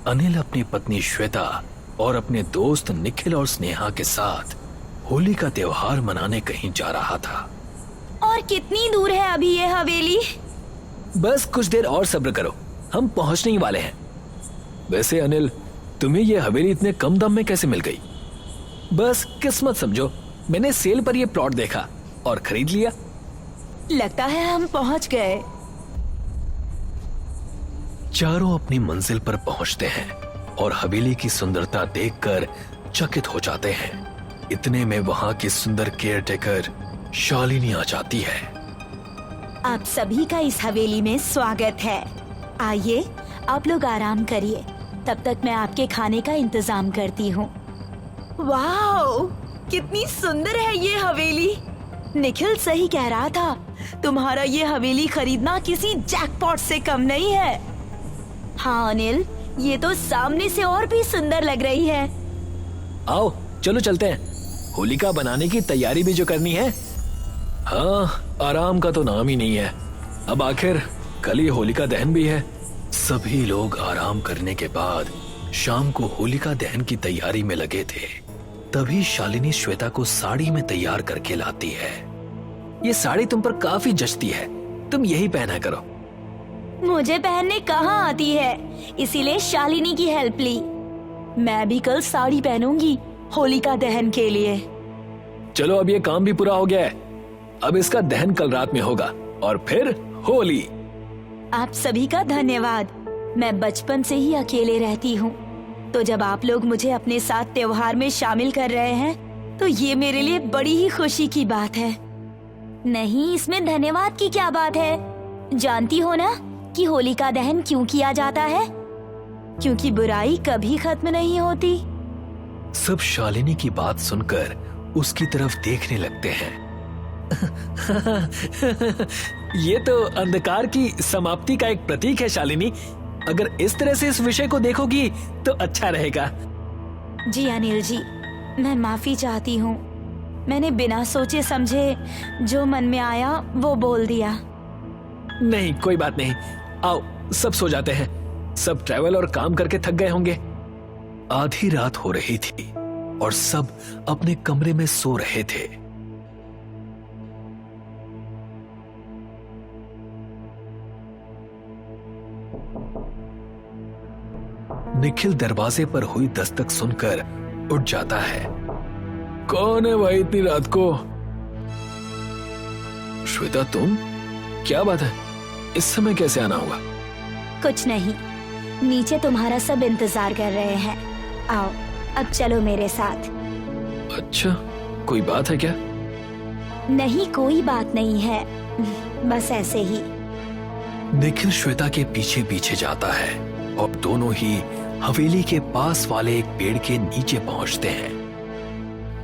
अनिल अपनी पत्नी श्वेता और अपने दोस्त निखिल और स्नेहा के साथ होली का त्योहार मनाने कहीं जा रहा था। और कितनी दूर है अभी ये हवेली? बस कुछ देर और सब्र करो, हम पहुंचने ही वाले हैं। वैसे अनिल, तुम्हें ये हवेली इतने कम दाम में कैसे मिल गई? बस किस्मत समझो, मैंने सेल पर ये प्लॉट देखा और खरीद लिया। लगता है हम पहुंच गए। चारों अपनी मंजिल पर पहुंचते हैं और हवेली की सुंदरता देखकर चकित हो जाते हैं। इतने में वहां की सुंदर केयरटेकर शालिनी आ जाती है। आप सभी का इस हवेली में स्वागत है। आइए, आप लोग आराम करिए, तब तक मैं आपके खाने का इंतजाम करती हूँ। वाओ, कितनी सुंदर है ये हवेली। निखिल सही कह रहा था, तुम्हारा ये हवेली खरीदना किसी जैकपॉट से कम नहीं है। हाँ अनिल, ये तो सामने से और भी सुंदर लग रही है। आओ चलो चलते हैं, होलिका बनाने की तैयारी भी जो करनी है। हाँ, आराम का तो नाम ही नहीं है। अब आखिर कल ही होलिका दहन भी है। सभी लोग आराम करने के बाद शाम को होलिका दहन की तैयारी में लगे थे। तभी शालिनी श्वेता को साड़ी में तैयार करके लाती है। ये साड़ी तुम पर काफी जचती है, तुम यही पहना करो। मुझे पहनने कहाँ आती है, इसीलिए शालिनी की हेल्प ली। मैं भी कल साड़ी पहनूंगी होलिका दहन के लिए। चलो, अब ये काम भी पूरा हो गया है। अब इसका दहन कल रात में होगा और फिर होली। आप सभी का धन्यवाद। मैं बचपन से ही अकेले रहती हूँ, तो जब आप लोग मुझे अपने साथ त्योहार में शामिल कर रहे हैं, तो ये मेरे लिए बड़ी ही खुशी की बात है। नहीं, इसमें धन्यवाद की क्या बात है। जानती हो ना कि होलिका दहन क्यों किया जाता है? क्योंकि बुराई कभी खत्म नहीं होती। सब शालिनी की बात सुनकर उसकी तरफ देखने लगते हैं। ये तो अंधकार की समाप्ति का एक प्रतीक है शालिनी। अगर इस तरह से इस विषय को देखोगी तो अच्छा रहेगा। जी अनिल जी, मैं माफी चाहती हूँ। मैंने बिना सोचे समझे जो मन में आया वो बोल दिया। नहीं, कोई बात नहीं। आओ, सब सो जाते हैं। सब ट्रैवल और काम करके थक गए होंगे। आधी रात हो रही थी और सब अपने कमरे में सो रहे थे। निखिल दरवाजे पर हुई दस्तक सुनकर उठ जाता है। कौन है भाई इतनी रात को? श्वेता, तुम? क्या बात है, इस समय कैसे आना हुआ? कुछ नहीं, नीचे तुम्हारा सब इंतजार कर रहे हैं। आओ, अब चलो मेरे साथ। अच्छा, कोई बात है क्या? नहीं, कोई बात नहीं है, बस ऐसे ही। निखिल श्वेता के पीछे पीछे जाता है और दोनों ही हवेली के पास वाले एक पेड़ के नीचे पहुंचते हैं।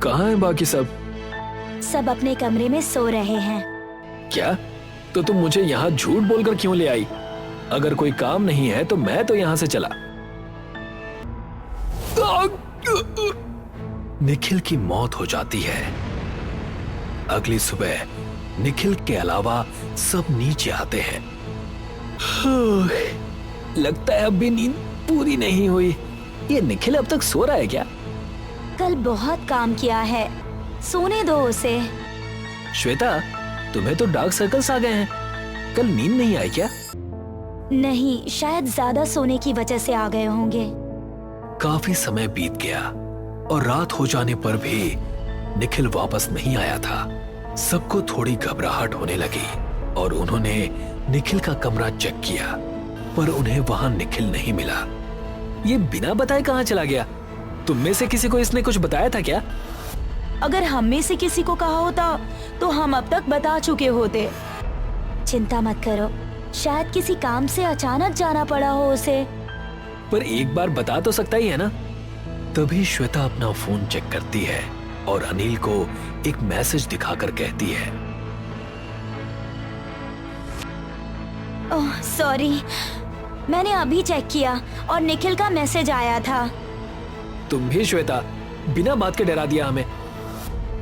कहाँ हैं बाकी सब? सब अपने कमरे में सो रहे हैं। क्या? तो तुम मुझे यहाँ झूठ बोलकर क्यों ले आई? अगर कोई काम नहीं है तो मैं तो यहाँ से चला। निखिल की मौत हो जाती है। अगली सुबह निखिल के अलावा सब नीचे आते हैं। लगता है अब भी नींद पूरी नहीं हुई। ये निखिल अब तक सो रहा है क्या? कल बहुत काम किया है, सोने दो उसे। श्वेता, तुम्हें तो डार्क सर्कल्स आ गए हैं। कल नींद नहीं आई क्या? नहीं, शायद ज्यादा सोने की वजह से आ गए होंगे। काफी समय बीत गया और रात हो जाने पर भी निखिल वापस नहीं आया था। सबको थोड़ी घबराहट होने लगी और उन्होंने निखिल का कमरा चेक किया, पर उन्हें वहां निखिल नहीं मिला। ये बिना बताए कहाँ चला गया? तुम में से किसी को इसने कुछ बताया था क्या? अगर हम में से किसी को कहा होता तो हम अब तक बता चुके होते। चिंता मत करो, शायद किसी काम से अचानक जाना पड़ा हो उसे। पर एक बार बता तो सकता ही है ना? तभी श्वेता अपना फोन चेक करती है और अनिल को एक मैसेज दिखाकर कहती है, ओह सॉरी, मैंने अभी चेक किया और निखिल का मैसेज आया था। तुम भी श्वेता, बिना बात के डरा दिया हमें।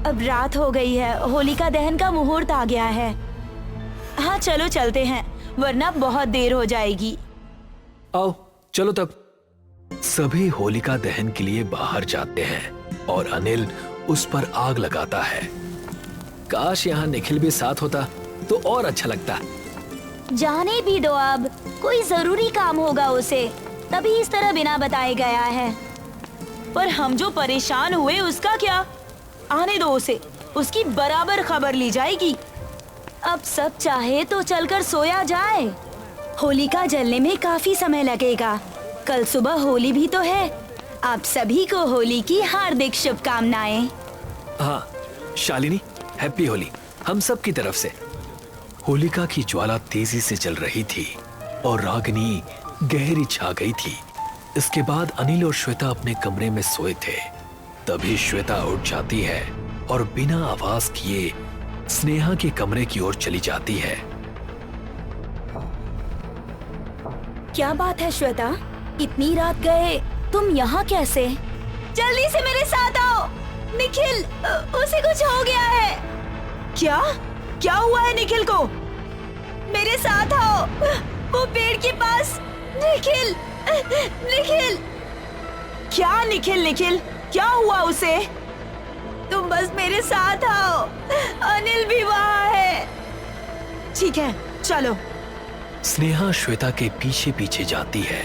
अब रात हो गई है, होलिका दहन का मुहूर्त आ गया है। हाँ चलो चलते हैं, वरना बहुत देर हो जाएगी। आओ चलो तब। सभी होलिका दहन के लिए बाहर जाते हैं और अनिल उस पर आग लगाता है। काश यहाँ निखिल भी साथ होता तो और अच्छा लगता। जाने भी दो, अब कोई जरूरी काम होगा उसे, तभी इस तरह बिना बताए गया है। पर हम जो परेशान हुए उसका क्या? आने दो उसे, उसकी बराबर खबर ली जाएगी। अब सब चाहे तो चलकर सोया जाए। होलिका जलने में काफी समय लगेगा। कल सुबह होली भी तो है। आप सभी को होली की हार्दिक शुभकामनाएं। हाँ शालिनी, हैप्पी होली हम सब की तरफ से। होलिका की ज्वाला तेजी से जल रही थी और रागिनी गहरी छा गई थी। इसके बाद अनिल और श्वेता अपने कमरे में सोए थे। तभी श्वेता उठ जाती है और बिना आवाज किए स्नेहा के कमरे की ओर चली जाती है। क्या बात है श्वेता, इतनी रात गए तुम यहाँ कैसे? जल्दी से मेरे साथ आओ। निखिल, उसे कुछ हो गया है। क्या क्या हुआ है निखिल को? मेरे साथ आओ, वो पेड़ के पास। निखिल, निखिल। क्या निखिल? निखिल क्या हुआ उसे? तुम बस मेरे साथ आओ, अनिल भी वहाँ है। ठीक है चलो। स्नेहा श्वेता के पीछे पीछे जाती है।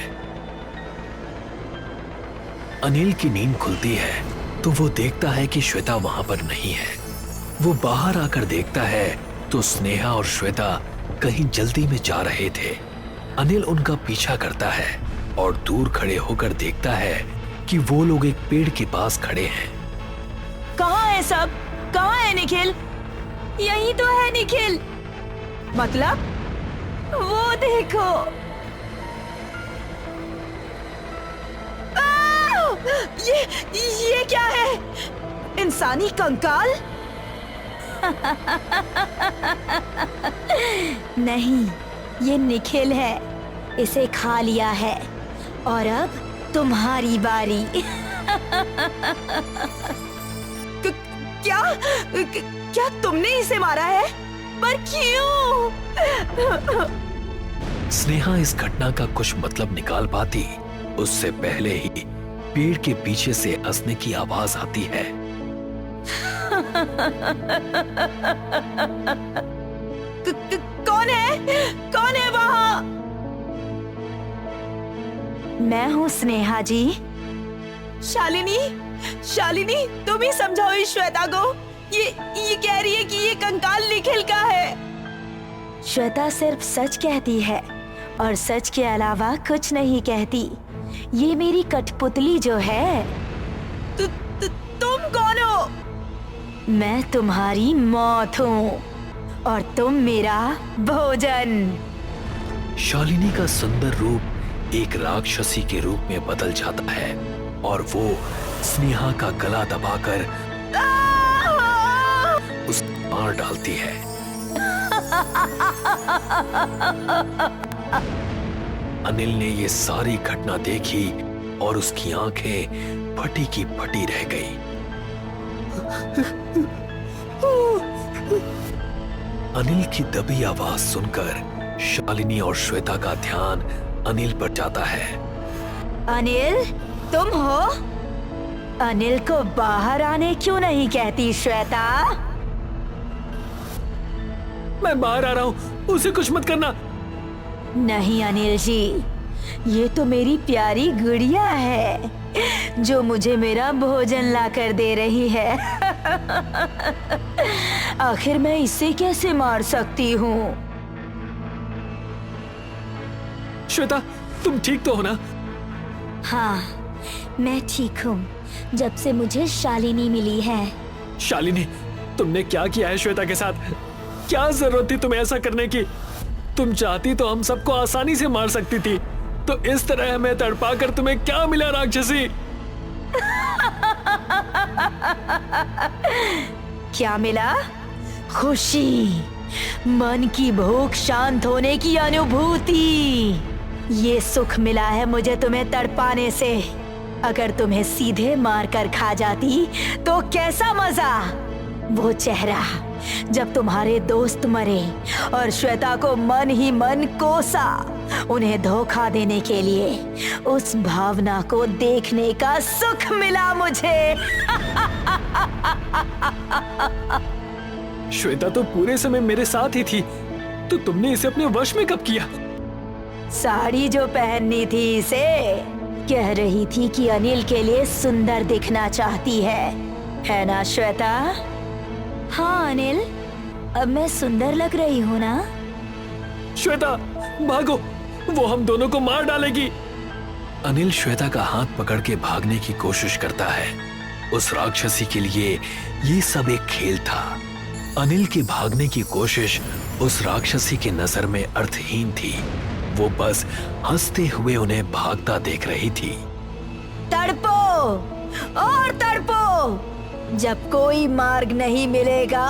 अनिल की नींद खुलती है तो वो देखता है कि श्वेता वहां पर नहीं है। वो बाहर आकर देखता है तो स्नेहा और श्वेता कहीं जल्दी में जा रहे थे। अनिल उनका पीछा करता है और दूर खड़े होकर देखता है कि वो लोग एक पेड़ के पास खड़े हैं। कहाँ है सब? कहाँ है निखिल? यही तो है निखिल। मतलब? वो देखो। ये क्या है? इंसानी कंकाल? नहीं, ये निखिल है। इसे खा लिया है और अब तुम्हारी बारी। क्या तुमने इसे मारा है? पर क्यों? स्नेहा इस घटना का कुछ मतलब निकाल पाती उससे पहले ही पेड़ के पीछे से हंसने की आवाज आती है। कौन है? कौन है वहाँ? मैं हूँ स्नेहा जी। शालिनी, शालिनी तुम ही समझाओ इस श्वेता को। ये कह रही है कि ये कंकाल निखिल का है। श्वेता सिर्फ सच कहती है और सच के अलावा कुछ नहीं कहती। ये मेरी कठपुतली जो है। तुम कौन हो? मैं तुम्हारी मौत हूँ और तुम मेरा भोजन। शालिनी का सुंदर रूप एक राक्षसी के रूप में बदल जाता है और वो स्नेहा का गला दबाकर उस मार डालती है। अनिल ने ये सारी घटना देखी और उसकी आंखें फटी की फटी रह गई। अनिल की दबी आवाज सुनकर शालिनी और श्वेता का ध्यान अनिल पर जाता है। अनिल, तुम हो? अनिल को बाहर आने क्यों नहीं कहती श्वेता? मैं बाहर आ रहा हूँ, उसे कुछ मत करना। नहीं अनिल जी, ये तो मेरी प्यारी गुड़िया है जो मुझे मेरा भोजन ला कर दे रही है। आखिर मैं इसे कैसे मार सकती हूँ? श्वेता, तुम ठीक तो हो ना? हाँ, मैं ठीक हूँ। जब से मुझे शालिनी मिली है। शालिनी, तुमने क्या किया है श्वेता के साथ? क्या जरूरत थी तुम्हें ऐसा करने की? तुम चाहती तो हम सबको आसानी से मार सकती थी। तो इस तरह हमें तड़पा कर तुम्हें क्या मिला राक्षसी? क्या मिला? खुशी, मन की भूख शांत होने की अनुभूति। ये सुख मिला है मुझे तुम्हें तड़पाने से। अगर तुम्हें सीधे मार कर खा जाती तो कैसा मजा? वो चेहरा, जब तुम्हारे दोस्त मरे और श्वेता को मन ही मन कोसा उन्हें धोखा देने के लिए, उस भावना को देखने का सुख मिला मुझे। श्वेता तो पूरे समय मेरे साथ ही थी, तो तुमने इसे अपने वश में कब किया? साड़ी जो पहननी थी इसे, कह रही थी कि अनिल के लिए सुंदर दिखना चाहती है ना श्वेता? हाँ अनिल, अब मैं सुंदर लग रही हूँ ना? श्वेता भागो, वो हम दोनों को मार डालेगी। अनिल श्वेता का हाथ पकड़ के भागने की कोशिश करता है। उस राक्षसी के लिए ये सब एक खेल था। अनिल की भागने की कोशिश उस राक्षसी की नजर में अर्थहीन थी। वो बस हंसते हुए उन्हें भागता देख रही थी। तड़पो और तड़पो, जब कोई मार्ग नहीं मिलेगा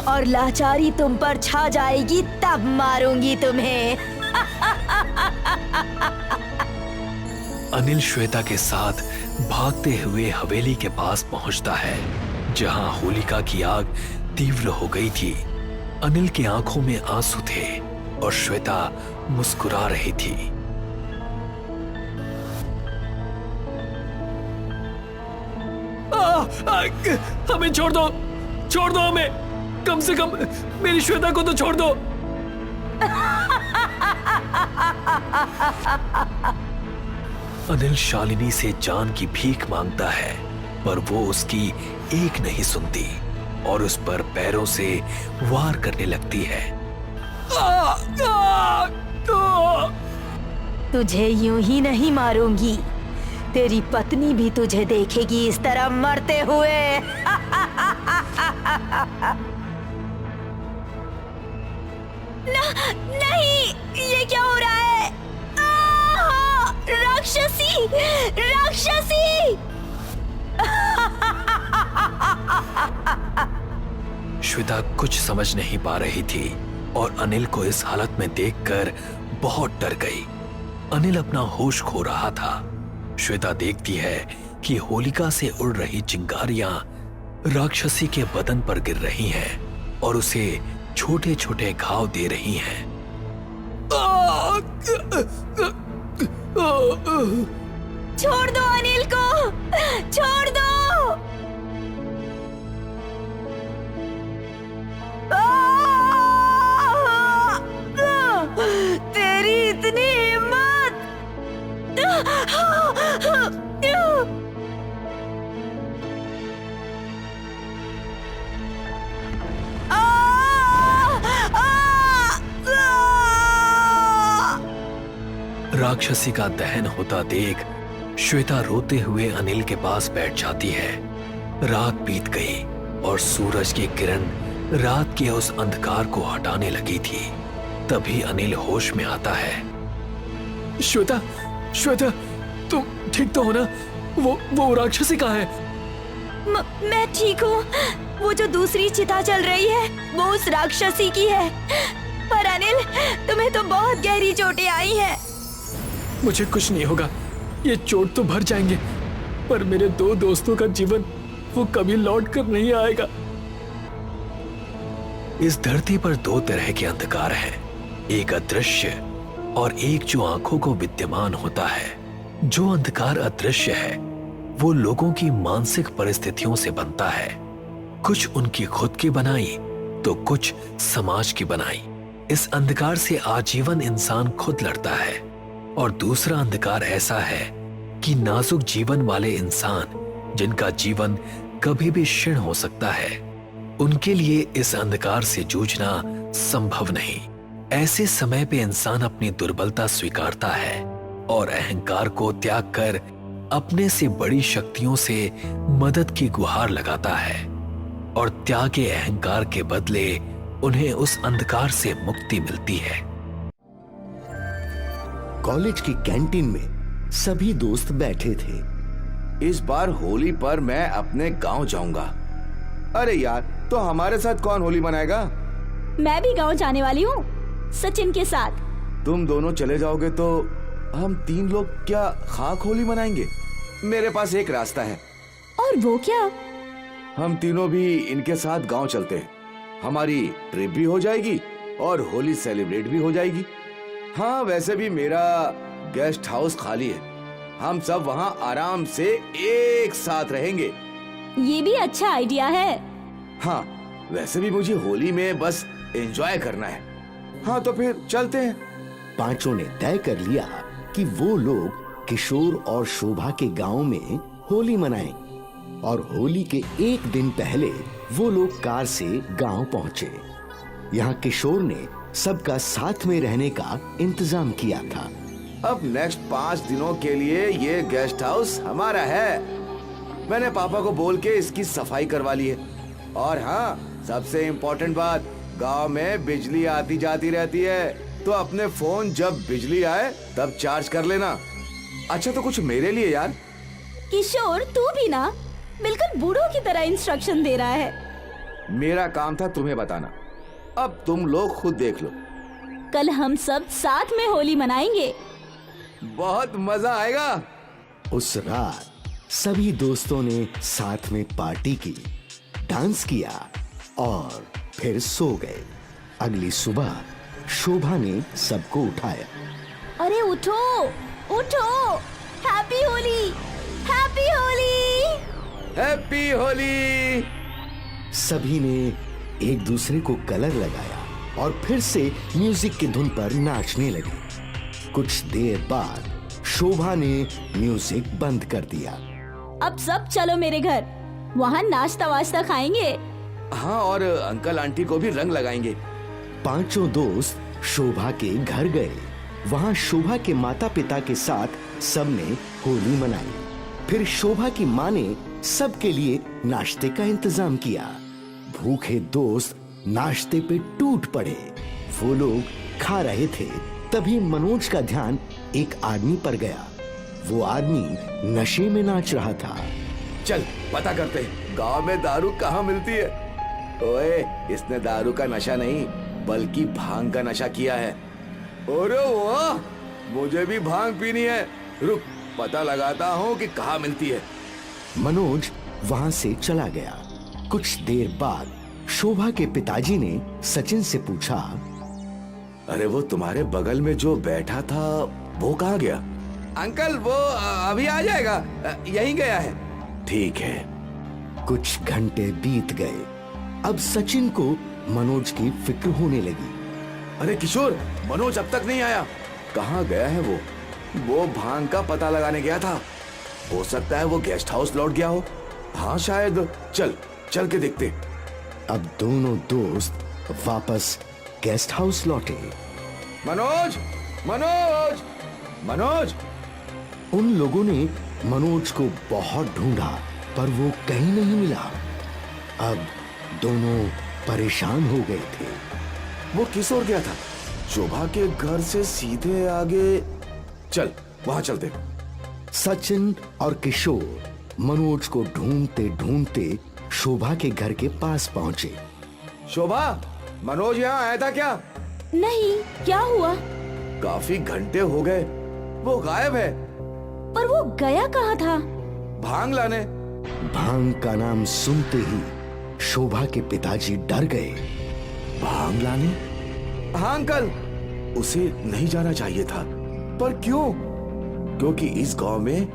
और लाचारी तुम पर छा जाएगी तब मारूंगी तुम्हें। अनिल श्वेता के साथ भागते हुए हवेली के पास पहुंचता है, जहां होलिका की आग तीव्र हो गई थी। अनिल की आंखों में आंसू थे और श्वेता मुस्कुरा रही थी। हमें छोड़ दो हमें, कम से कम मेरी श्वेता को तो छोड़ दो। अनिल शालिनी से जान की भीख मांगता है, पर वो उसकी एक नहीं सुनती और उस पर पैरों से वार करने लगती है। तुझे यूं ही नहीं मारूंगी, तेरी पत्नी भी तुझे देखेगी इस तरह मरते हुए। नहीं, ये क्या हो रहा है? राक्षसी, राक्षसी! श्वेता कुछ समझ नहीं पा रही थी और अनिल को इस हालत में देखकर बहुत डर गई। अनिल अपना होश खो रहा था। श्वेता देखती है कि होलिका से उड़ रही चिंगारियां राक्षसी के बदन पर गिर रही हैं और उसे छोटे छोटे घाव दे रही हैं। छोड़ दो अनिल को, छोड़ दो। तेरी इतनी हिम्मत! राक्षसी का दहन होता देख श्वेता रोते हुए अनिल के पास बैठ जाती है। रात बीत गई और सूरज की किरण रात के उस अंधकार को हटाने लगी थी। तभी अनिल होश में आता है। श्वेता, श्वेता, तुम ठीक तो हो ना? वो राक्षसी कहाँ है? मैं ठीक हूँ। वो जो दूसरी चिता चल रही है वो उस राक्षसी की है। पर अनिल, तुम्हें तो बहुत गहरी चोटें आई हैं। मुझे कुछ नहीं होगा, ये चोट तो भर जाएंगे, पर मेरे दो दोस्तों का जीवन वो कभी लौट कर नहीं आएगा। इस धरती पर दो तरह के अंधकार हैं, एक अदृश्य और एक जो आंखों को विद्यमान होता है। जो अंधकार अदृश्य है वो लोगों की मानसिक परिस्थितियों से बनता है। कुछ उनकी खुद की बनाई तो कुछ समाज की बनाई। इस अंधकार से आजीवन इंसान खुद लड़ता है और दूसरा अंधकार ऐसा है कि नाजुक जीवन वाले इंसान जिनका जीवन कभी भी क्षीण हो सकता है, उनके लिए इस अंधकार से जूझना संभव नहीं। ऐसे समय पे इंसान अपनी दुर्बलता स्वीकारता है और अहंकार को त्याग कर अपने से बड़ी शक्तियों से मदद की गुहार लगाता है और त्यागे अहंकार के बदले उन्हें उस अंधकार से मुक्ति मिलती है। कॉलेज की कैंटीन में सभी दोस्त बैठे थे। इस बार होली पर मैं अपने गांव जाऊंगा। अरे यार, तो हमारे साथ कौन होली मनाएगा? मैं भी गांव जाने वाली हूँ, सचिन के साथ। तुम दोनों चले जाओगे तो हम तीन लोग क्या खाक होली मनाएंगे? मेरे पास एक रास्ता है। और वो क्या? हम तीनों भी इनके साथ गांव चलते हैं। हमारी ट्रिप भी हो जाएगी और होली सेलिब्रेट भी हो जाएगी। हाँ, वैसे भी मेरा गेस्ट हाउस खाली है, हम सब वहाँ आराम से एक साथ रहेंगे। ये भी अच्छा आइडिया है। हाँ, वैसे भी मुझे होली में बस एंजॉय करना है। हाँ, तो फिर चलते हैं। पांचों ने तय कर लिया कि वो लोग किशोर और शोभा के गांव में होली मनाएं और होली के एक दिन पहले वो लोग कार से गांव पहुंचे। यहाँ किशोर ने सबका साथ में रहने का इंतजाम किया था। अब नेक्स्ट 5 दिनों के लिए ये गेस्ट हाउस हमारा है। मैंने पापा को बोल के इसकी सफाई करवा ली है। और हाँ, सबसे इम्पोर्टेंट बात, गांव में बिजली आती जाती रहती है, तो अपने फोन जब बिजली आए तब चार्ज कर लेना। अच्छा, तो कुछ मेरे लिए यार। किशोर, तू भी ना बिल्कुल बूढ़ों की तरह इंस्ट्रक्शन दे रहा है। मेरा काम था तुम्हें बताना, अब तुम लोग खुद देख लो। कल हम सब साथ में होली मनाएंगे। बहुत मजा आएगा। उस रात सभी दोस्तों ने साथ में पार्टी की, डांस किया और फिर सो गए। अगली सुबह शोभा ने सबको उठाया। अरे उठो उठो, happy Holi, happy Holi. Happy Holi. सभी ने एक दूसरे को कलर लगाया और फिर से म्यूजिक की धुन पर नाचने लगे। कुछ देर बाद शोभा ने म्यूजिक बंद कर दिया। अब सब चलो मेरे घर, वहाँ नाश्ता वाश्ता खाएंगे। हाँ, और अंकल आंटी को भी रंग लगाएंगे। पांचों दोस्त शोभा के घर गए। वहाँ शोभा के माता पिता के साथ सबने होली मनाई। फिर शोभा की माँ ने सबके लिए नाश्ते का इंतजाम किया। भूखे दोस्त नाश्ते पे टूट पड़े। वो लोग खा रहे थे, तभी मनोज का ध्यान एक आदमी पर गया। वो आदमी नशे में नाच रहा था। चल पता करते हैं, गांव में दारू कहाँ मिलती है। ओए, इसने दारू का नशा नहीं बल्कि भांग का नशा किया है। अरे वाह, मुझे भी भांग पीनी है। रुक, पता लगाता हूँ कि कहाँ मिलती है। मनोज वहाँ से चला गया। कुछ देर बाद शोभा के पिताजी ने सचिन से पूछा, अरे वो तुम्हारे बगल में जो बैठा था वो कहाँ गया? अंकल, वो अभी आ जाएगा, यहीं गया है। ठीक है। कुछ घंटे बीत गए। अब सचिन को मनोज की फिक्र होने लगी। अरे किशोर, मनोज अब तक नहीं आया। कहाँ गया है वो? वो भांग का पता लगाने गया था। हो सकता है वो गेस्ट हाउस लौट गया हो। हाँ शायद। चल के देखते। अब दोनों दोस्त वापस गेस्ट हाउस लौटे। मनोज, मनोज, मनोज। उन लोगों ने मनोज को बहुत ढूंढा, पर वो कहीं नहीं मिला। अब दोनों परेशान हो गए थे। वो किस ओर गया था? शोभा के घर से सीधे आगे। चल वहां चलते। सचिन और किशोर मनोज को ढूंढते ढूंढते शोभा के घर के पास पहुंचे। शोभा, मनोज यहाँ आया था क्या? नहीं, क्या हुआ? काफी घंटे हो गए, वो गायब है। पर वो गया कहाँ था? भांग लाने। भांग का नाम सुनते ही शोभा के पिताजी डर गए। भांग लाने? हाँ अंकल, उसे नहीं जाना चाहिए था। पर क्यों? क्योंकि इस गांव में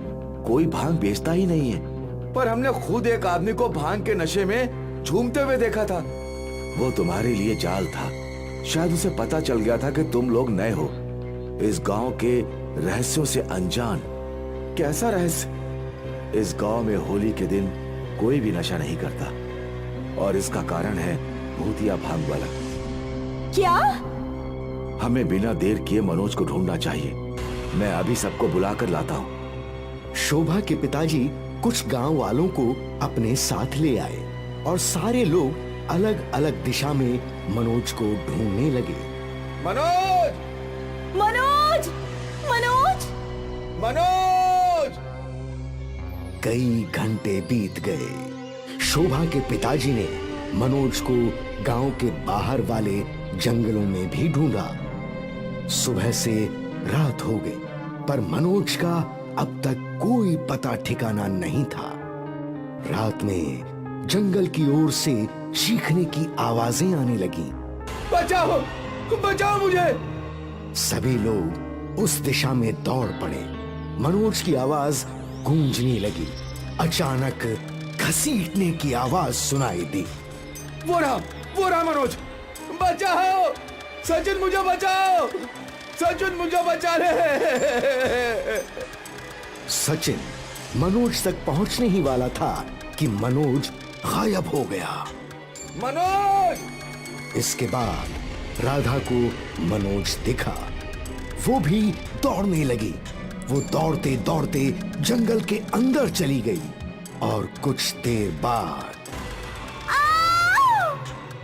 कोई भांग बेचता ही नहीं है। पर हमने खुद एक आदमी को भांग के नशे में झूमते हुए देखा था। वो तुम्हारे लिए जाल था। शायद उसे पता चल गया था कि तुम लोग नए हो, इस गांव के रहस्यों से अनजान। कैसा रहस्य? इस गांव में होली के दिन कोई भी नशा नहीं करता, और इसका कारण है भूतिया भांग वाला। क्या? हमें बिना देर किए मनोज को ढूंढना चाहिए। मैं अभी सबको बुलाकर लाता हूँ। शोभा के पिताजी कुछ गांव वालों को अपने साथ ले आए और सारे लोग अलग अलग दिशा में मनोज को ढूंढने लगे। मनोज! मनोज! मनोज! मनोज! कई घंटे बीत गए। शोभा के पिताजी ने मनोज को गांव के बाहर वाले जंगलों में भी ढूंढा। सुबह से रात हो गई, पर मनोज का अब तक कोई पता ठिकाना नहीं था। रात में जंगल की ओर से चीखने की आवाजें आने लगी। बचाओ, बचाओ मुझे। सभी लोग उस दिशा में दौड़ पड़े। मनोज की आवाज गूंजने लगी। अचानक घसीटने की आवाज सुनाई दी। वो रहा मनोज, बचाओ सचिन, मुझे बचाओ, सचिन मुझे बचा ले। सचिन मनोज तक पहुंचने ही वाला था कि मनोज गायब हो गया। मनोज! इसके बाद राधा को मनोज दिखा। वो भी दौड़ने लगी। वो दौड़ते दौड़ते जंगल के अंदर चली गई और कुछ देर बाद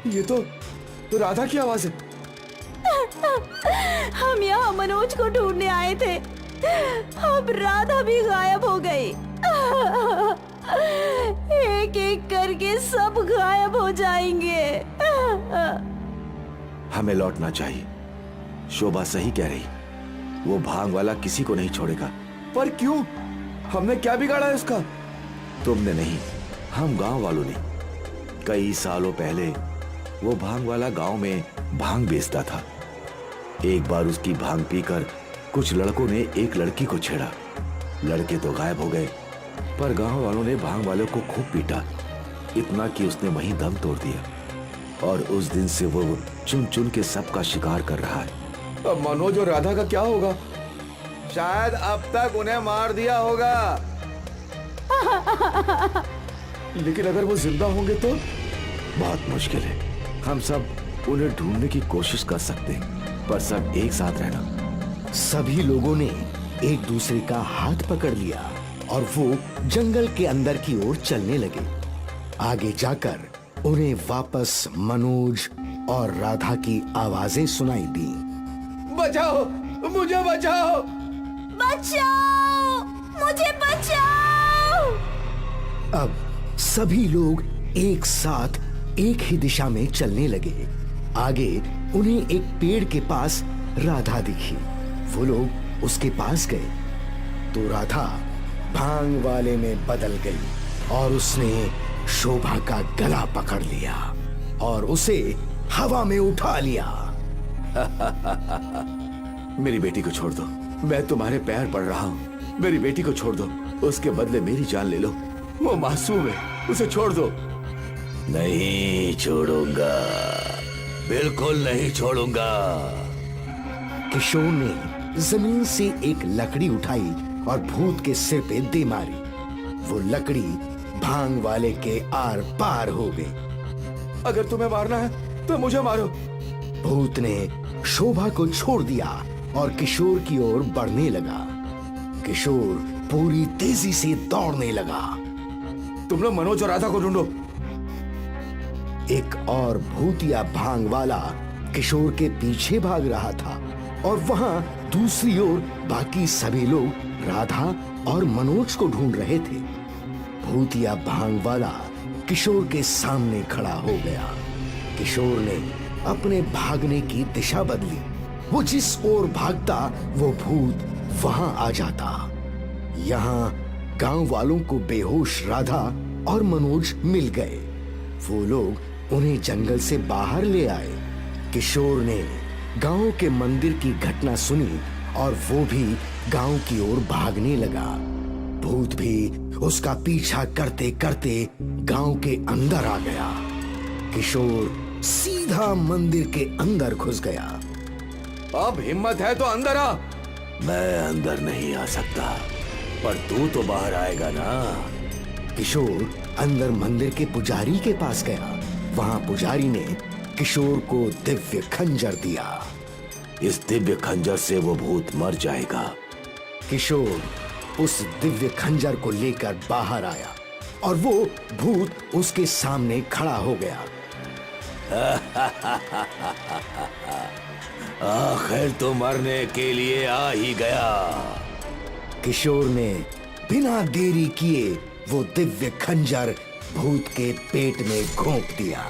ये तो राधा की आवाज है। हम यहाँ मनोज को ढूंढने आए थे, अब राधा भी गायब हो गई। एक एक करके सब गायब हो जाएंगे। हमें लौटना चाहिए। शोभा सही कह रही, वो भांग वाला किसी को नहीं छोड़ेगा। पर क्यों? हमने क्या बिगाड़ा है उसका? तुमने नहीं, हम गांव वालों ने। कई सालों पहले वो भांग वाला गांव में भांग बेचता था। एक बार उसकी भांग पीकर कुछ लड़कों ने एक लड़की को छेड़ा। लड़के तो गायब हो गए, पर गांव वालों ने भांग वाले को खूब पीटा, इतना कि उसने वहीं दम तोड़ दिया। और उस दिन से वो चुन चुन के सबका शिकार कर रहा है। अब मनोज और राधा का क्या होगा? शायद अब तक उन्हें मार दिया होगा। लेकिन अगर वो जिंदा होंगे तो बहुत मुश्किल है। हम सब उन्हें ढूंढने की कोशिश कर सकते हैं, पर सब एक साथ रहना। सभी लोगों ने एक दूसरे का हाथ पकड़ लिया और वो जंगल के अंदर की ओर चलने लगे। आगे जाकर उन्हें वापस मनोज और राधा की आवाजें सुनाई दी। बचाओ, मुझे बचाओ, बचाओ, मुझे बचाओ। अब सभी लोग एक साथ एक ही दिशा में चलने लगे। आगे उन्हें एक पेड़ के पास राधा दिखी। वो लोग उसके पास गए तो राधा भांग वाले में बदल गई और उसने शोभा का गला पकड़ लिया और उसे हवा में उठा लिया। मेरी बेटी को छोड़ दो, मैं तुम्हारे पैर पड़ रहा हूँ। मेरी बेटी को छोड़ दो, उसके बदले मेरी जान ले लो। वो मासूम है, उसे छोड़ दो। नहीं छोड़ूंगा, बिल्कुल नहीं छोड़ूंगा। किशोर ने जमीन से एक लकड़ी उठाई और भूत के सिर पे दे मारी। वो लकड़ी भांग वाले के आर पार हो गई। अगर तुम्हें मारना है तो मुझे मारो। भूत ने शोभा को छोड़ दिया और किशोर की ओर बढ़ने लगा। किशोर पूरी तेजी से दौड़ने लगा। तुम लोग मनोज और राधा को ढूंढो। एक और भूतिया भांग वाला किशोर के पीछे भाग रहा था और वहां दूसरी ओर बाकी सभी लोग राधा और मनोज को ढूंढ रहे थे। भूतिया भांग वाला किशोर के सामने खड़ा हो गया। किशोर ने अपने भागने की दिशा बदली। वो जिस ओर भागता वो भूत वहां आ जाता। यहाँ गांव वालों को बेहोश राधा और मनोज मिल गए। वो लोग उन्हें जंगल से बाहर ले आए। किशोर ने गांव के मंदिर की घटना सुनी और वो भी गांव की ओर भागने लगा। भूत भी उसका पीछा करते करते गांव के अंदर आ गया। किशोर सीधा मंदिर के अंदर घुस गया। अब हिम्मत है तो अंदर आ। मैं अंदर नहीं आ सकता, पर तू तो बाहर आएगा ना। किशोर अंदर मंदिर के पुजारी के पास गया। वहां पुजारी ने किशोर को दिव्य खंजर दिया। इस दिव्य खंजर से वो भूत मर जाएगा। किशोर उस दिव्य खंजर को लेकर बाहर आया और वो भूत उसके सामने खड़ा हो गया। आखिर तो मरने के लिए आ ही गया। किशोर ने बिना देरी किए वो दिव्य खंजर भूत के पेट में घोंप दिया।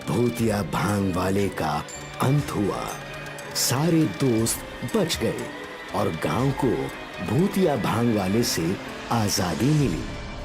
भूतिया भांग वाले का अंत हुआ। सारे दोस्त बच गए और गांव को भूतिया भांग वाले से आजादी मिली।